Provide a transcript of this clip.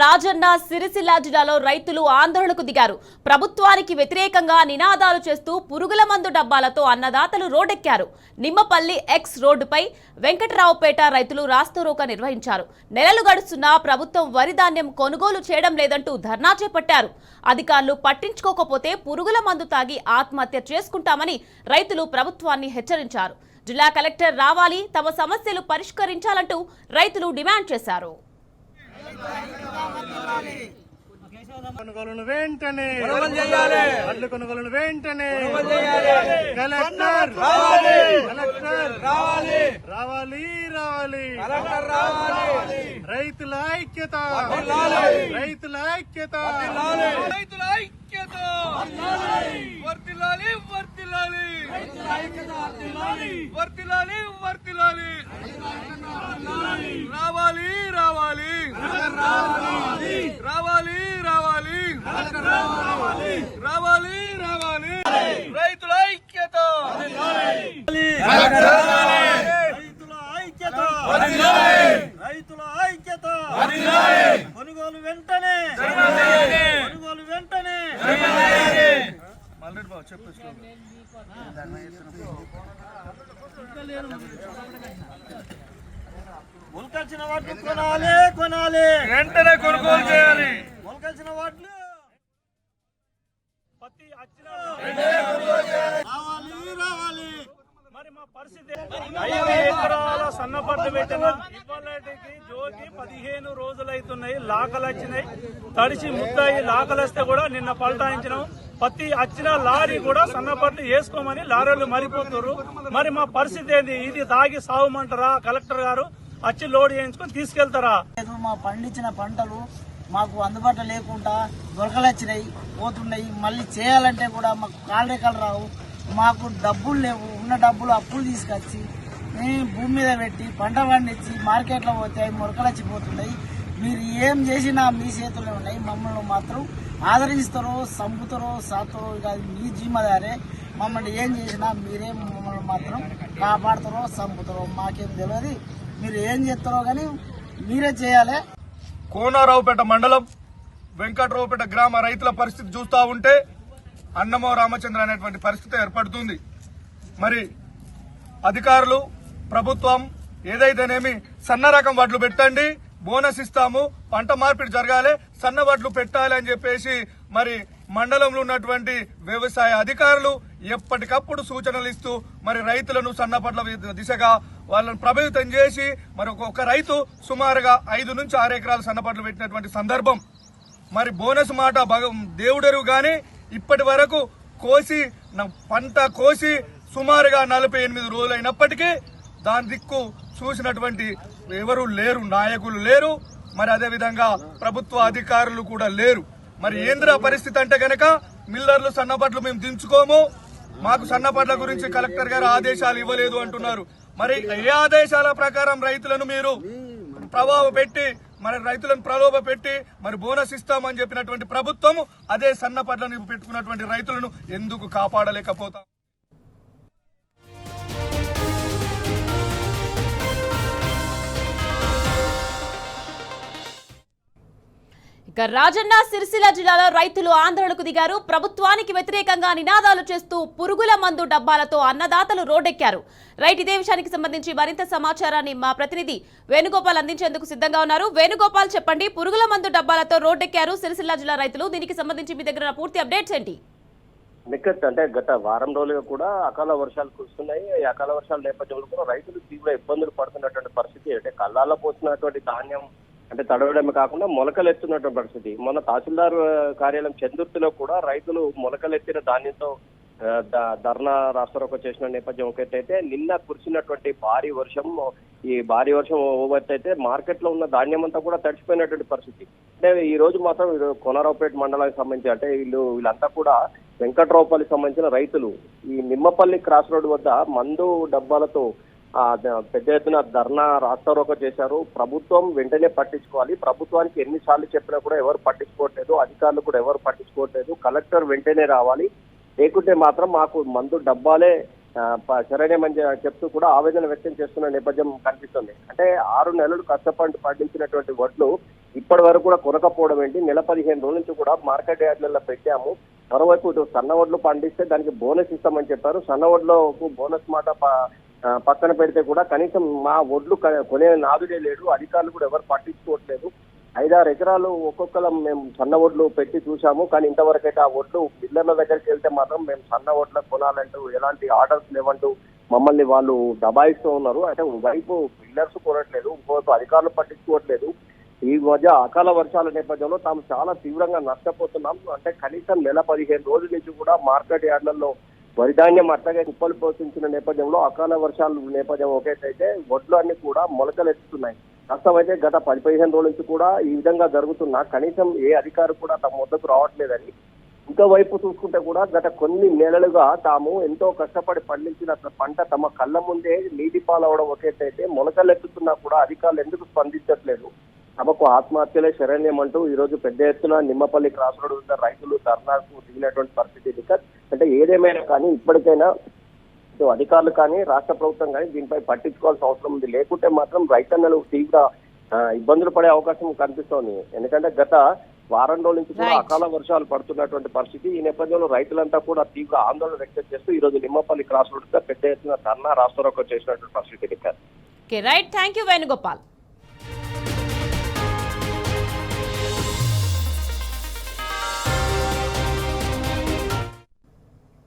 రాజన్న సిరిసిల్ల జిల్లాలో రైతులు ఆందోళనకు దిగారు. ప్రభుత్వానికి వ్యతిరేకంగా నినాదాలు చేస్తూ పురుగుల మందు డబ్బాలతో అన్నదాతలు రోడ్డెక్కారు. నిమ్మపల్లి ఎక్స్ రోడ్డుపై వెంకటరావుపేట రైతులు రాస్తారోకో నిర్వహించారు. నెలలు గడుస్తున్నా ప్రభుత్వం వరి ధాన్యం కొనుగోలు చేయడం లేదంటూ ధర్నా చేపట్టారు. అధికారులు పట్టించుకోకపోతే పురుగుల మందు తాగి ఆత్మహత్య చేసుకుంటామని రైతులు ప్రభుత్వాన్ని హెచ్చరించారు. జిల్లా కలెక్టర్ రావాలి, తమ సమస్యలు పరిష్కరించాలంటూ రైతులు డిమాండ్ చేశారు. కొనుగోలును వెంటనే వడ్లు కొనుగోలును వెంటనే కలెక్టర్ రావాలి రైతుల ఐక్యత రైతుల ఐక్యత రైతుల ఐక్యత వర్తిల్లాలి వర్తిల్లాలి వర్తిల్లాలి వర్తిల్లాలి రావాలి రావాలి రావాలి రావాలి రావాలి రావాలి రైతుల ఐక్యత రైతుల ఐక్యత రైతుల ఐక్యత కొనుగోలు వెంటనే కొనుగోలు వెంటనే మల్లెడ్డి బాబు చెప్పు మొలకల్చిన వాటిని కొనాలి వెంటనే కొనుగోలు చేయాలి. మొలకల్చిన వాటిని పత్తి రావాలి మరి మా పరిస్థితి 5 ఎకరాల సన్నపడ్డ పెట్టిన ఇవాళకి జోకి 15 రోజులైతున్నాయి. లాకలు వచ్చినాయి, తడిసి ముద్దాయి లాకలు వస్తే కూడా నిన్న పల్టాయించినాం. పత్తి వచ్చిన లారీ కూడా సన్నపడ్డ వేసుకోమని లారీలు మరిపోతున్నారు. మరి మా పరిస్థితి ఏంది? ఇది తాగి సాగుమంటారా? కలెక్టర్ గారు వచ్చి లోడ్ చేయించుకొని తీసుకెళ్తారా? మా పండించిన పంటలు మాకు అందుబాటులో లేకుండా దొరకలొచ్చినాయి, పోతున్నాయి. మళ్ళీ చేయాలంటే కూడా మాకు కాళ్ళరేఖలు రావు. మాకు డబ్బులు లేవు. ఉన్న డబ్బులు అప్పులు తీసుకొచ్చి భూమి మీద పెట్టి పంట పండించి మార్కెట్లో పోతే అవి మొరకలచ్చిపోతున్నాయి. మీరు ఏం చేసినా మీ చేతుల్లో ఉన్నాయి. మమ్మల్ని మాత్రం ఆదరిస్తారో చంపుతారో సాతారో ఇక మీ జిమ్మదారే. మమ్మల్ని ఏం చేసినా మీరే మమ్మల్ని మాత్రం కాపాడతారో చంపుతారో మాకేం తెలియదు. మీరు ఏం చేస్తారో కానీ మీరే చేయాలి. కోనరావుపేట మండలం వెంకటరావుపేట గ్రామ రైతుల పరిస్థితి చూస్తా ఉంటే అన్నమో రామచంద్ర అనేటువంటి పరిస్థితి ఏర్పడుతుంది. మరి అధికారులు ప్రభుత్వం ఏదైతేనేమి సన్న రకం వడ్లు పెట్టండి, బోనస్ ఇస్తాము, పంట మార్పిడి జరగాలి, సన్న వడ్లు పెట్టాలి అని చెప్పేసి మరి మండలంలో ఉన్నటువంటి వ్యవసాయ అధికారులు ఎప్పటికప్పుడు సూచనలు ఇస్తూ మరి రైతులను సన్నపట్ల దిశగా వాళ్ళను ప్రభావితం చేసి మరి ఒక్కొక్క రైతు సుమారుగా 5 నుంచి 6 ఎకరాల సన్నపట్లు పెట్టినటువంటి సందర్భం. మరి బోనస్ మాట దేవుడెరువు గాని ఇప్పటి వరకు పంట కోసి సుమారుగా 48 రోజులైనప్పటికీ దాని దిక్కు చూసినటువంటి ఎవరు లేరు, నాయకులు లేరు, మరి అదేవిధంగా ప్రభుత్వ అధికారులు కూడా లేరు. మరి ఏంద్ర పరిస్థితి అంటే గనక మిల్లర్లు సన్నపట్లు మేము దించుకోము, మాకు సన్నపట్ల గురించి కలెక్టర్ గారు ఆదేశాలు ఇవ్వలేదు అంటున్నారు. మరి ఏ ఆదేశాల ప్రకారం రైతులను మీరు ప్రలోభ పెట్టి మరి బోనస్ ఇస్తామని చెప్పినటువంటి ప్రభుత్వం అదే సన్నపట్లను పెట్టుకున్నటువంటి రైతులను ఎందుకు కాపాడలేకపోతాం? రాజన్న సిరిసిల్ల జిల్లాలో రైతులు ఆందోళనకు దిగారు. ప్రభుత్వానికి వ్యతిరేకంగా నినాదాలు చేస్తూ పురుగుల మందు డబ్బాలతో అన్నదాతలు రోడ్డెక్కారు. రైట్, ఇదే విషయానికి సంబంధించి మరింత సమాచారాన్ని మా ప్రతినిధి వేణుగోపాల్ అందించేందుకు సిద్ధంగా ఉన్నారు. వేణుగోపాల్, చెప్పండి, పురుగుల మందు డబ్బాలతో రోడ్డెక్కారు సిరిసిల్ల జిల్లా రైతులు. దీనికి సంబంధించి మీ దగ్గర పూర్తి అప్డేట్స్ ఏంటి? అంటే గత వారం రోజులుగా కూడా అకాల వర్షాలు కురుస్తున్నాయి. ఈ అకాల వర్షాల నేపథ్యంలో కూడా రైతులు తీవ్ర ఇబ్బందులు పడుతున్నటువంటి పరిస్థితి. అంటే కళ్ళాల్లో పోసినటువంటి ధాన్యం అంటే తడవడమే కాకుండా మొలకలెత్తున్నటువంటి పరిస్థితి. మొన్న తహసీల్దార్ కార్యాలయం చందుర్తిలో కూడా రైతులు మొలకలెత్తిన ధాన్యంతో ధర్నా రాస్తారోకో చేసిన నేపథ్యం ఒకటైతే, నిన్న కురిసినటువంటి ఈ భారీ వర్షం ఓవైతే మార్కెట్ లో ఉన్న ధాన్యం అంతా కూడా తడిచిపోయినటువంటి పరిస్థితి. అంటే ఈ రోజు మాత్రం కోనరావుపేట మండలానికి సంబంధించి అంటే వీళ్ళంతా కూడా వెంకటరావుపల్లికి సంబంధించిన రైతులు ఈ నిమ్మపల్లి క్రాస్ రోడ్ వద్ద మందు డబ్బాలతో పెద్ద ఎత్తున ధర్నా రాస్తారోకో చేశారు. ప్రభుత్వం వెంటనే పట్టించుకోవాలి. ప్రభుత్వానికి ఎన్నిసార్లు చెప్పినా కూడా ఎవరు పట్టించుకోవట్లేదు, అధికారులు కూడా ఎవరు పట్టించుకోవట్లేదు. కలెక్టర్ వెంటనే రావాలి, లేకుంటే మాత్రం మాకు మందు డబ్బాలే సరైనమని చెప్తూ కూడా ఆవేదన వ్యక్తం చేస్తున్న నేపథ్యం కనిపిస్తుంది. అంటే 6 నెలలు కష్టపడి పండించినటువంటి వడ్లు ఇప్పటి వరకు కూడా కొనకపోవడం ఏంటి? నెల 15 రోజుల నుంచి కూడా మార్కెట్ యార్డ్లలో పెట్టాము. మరోవైపు ఇటు సన్న వడ్లు పండిస్తే దానికి బోనస్ ఇస్తామని చెప్పారు. సన్న వడ్లకు బోనస్ మాట పక్కన పెడితే కూడా కనీసం మా వడ్లు కొనే నాదుడే లేడు. అధికారులు కూడా ఎవరు పట్టించుకోవట్లేదు. 5-6 ఎకరాలు ఒక్కొక్కరం మేము సన్న వడ్లు పెట్టి చూసాము. కానీ ఇంతవరకు అయితే ఆ వడ్లు బిల్లర్ల దగ్గరికి వెళ్తే మాత్రం మేము సన్న వడ్ల కొనాలంటూ ఎలాంటి ఆర్డర్స్ లేవంటూ మమ్మల్ని వాళ్ళు దబాయిస్తూ ఉన్నారు. అంటే వైపు బిల్లర్స్ కొనట్లేదు, ఇంకోవైపు అధికారులు పట్టించుకోవట్లేదు. ఈ మధ్య అకాల వర్షాల నేపథ్యంలో తాము చాలా తీవ్రంగా నష్టపోతున్నాం. అంటే కనీసం నెల 15 రోజుల నుంచి కూడా మార్కెట్ యార్డ్లలో వరి ధాన్యం అట్లాగే కుప్పలు పోషించిన నేపథ్యంలో అకాల వర్షాల నేపథ్యం ఒకేటైతే వడ్లు అన్ని కూడా మొలకలు ఎత్తుతున్నాయి. ప్రస్తుతం గత 10-15 రోజుల నుంచి కూడా ఈ విధంగా జరుగుతున్నా కనీసం ఏ అధికారి కూడా తమ వద్దకు రావట్లేదని, ఇంకోవైపు చూసుకుంటే కూడా గత కొన్ని నెలలుగా తాము ఎంతో కష్టపడి పండించిన పంట తమ కళ్ళ ముందే నీటి పాలవడం ఒకేటైతే మొలకలెత్తుతున్నా కూడా అధికారులు ఎందుకు స్పందించట్లేదు? తమకు ఆత్మహత్యలే శరణ్యం అంటూ ఈ రోజు పెద్ద ఎత్తున నిమ్మపల్లి క్రాస్ రోడ్ వద్ద రైతులు ధర్నాకు దిగినటువంటి పరిస్థితి. అంటే ఏదేమైనా కానీ ఇప్పటికైనా అధికారులు కానీ రాష్ట్ర ప్రభుత్వం కానీ దీనిపై పట్టించుకోవాల్సిన అవసరం ఉంది. లేకుంటే మాత్రం రైతన్నలు తీవ్ర ఇబ్బందులు పడే అవకాశం కనిపిస్తోంది. ఎందుకంటే గత వారం రోజుల నుంచి కూడా అకాల వర్షాలు పడుతున్నటువంటి పరిస్థితి. ఈ నేపథ్యంలో రైతులంతా కూడా తీవ్ర ఆందోళన వ్యక్తం చేస్తూ ఈ రోజు నిమ్మపల్లి క్రాస్ రోడ్ పెద్ద ఎత్తున ధర్నా రాస్తారోకో చేసినటువంటి పరిస్థితి. Right, thank you Venugopal.